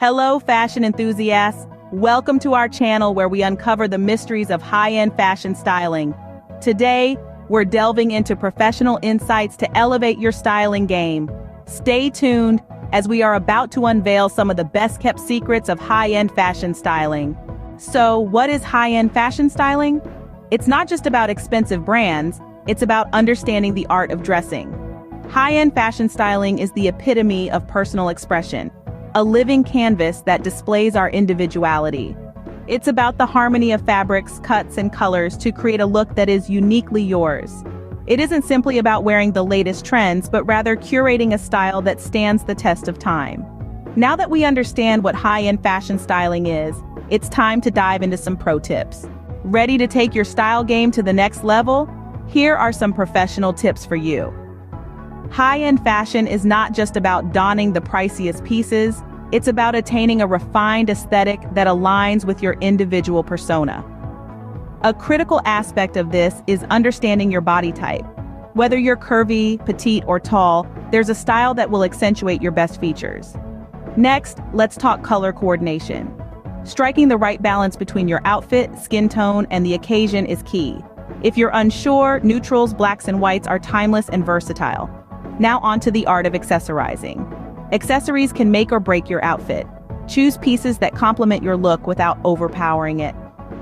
Hello, fashion enthusiasts. Welcome to our channel where we uncover the mysteries of high-end fashion styling. Today, we're delving into professional insights to elevate your styling game. Stay tuned as we are about to unveil some of the best-kept secrets of high-end fashion styling. So, what is high-end fashion styling? It's not just about expensive brands, it's about understanding the art of dressing. High-end fashion styling is the epitome of personal expression, a living canvas that displays our individuality. It's about the harmony of fabrics, cuts, and colors to create a look that is uniquely yours. It isn't simply about wearing the latest trends, but rather curating a style that stands the test of time. Now that we understand what high-end fashion styling is, it's time to dive into some pro tips. Ready to take your style game to the next level? Here are some professional tips for you. High-end fashion is not just about donning the priciest pieces, it's about attaining a refined aesthetic that aligns with your individual persona. A critical aspect of this is understanding your body type. Whether you're curvy, petite, or tall, there's a style that will accentuate your best features. Next, let's talk color coordination. Striking the right balance between your outfit, skin tone, and the occasion is key. If you're unsure, neutrals, blacks, and whites are timeless and versatile. Now on to the art of accessorizing. Accessories can make or break your outfit. Choose pieces that complement your look without overpowering it.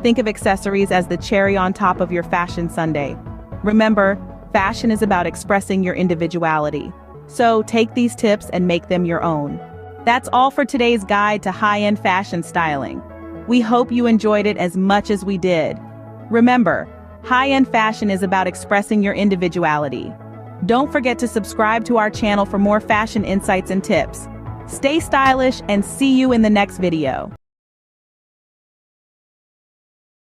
Think of accessories as the cherry on top of your fashion sundae. Remember, fashion is about expressing your individuality. So take these tips and make them your own. That's all for today's guide to high-end fashion styling. We hope you enjoyed it as much as we did. Remember, high-end fashion is about expressing your individuality. Don't forget to subscribe to our channel for more fashion insights and tips. Stay stylish and see you in the next video.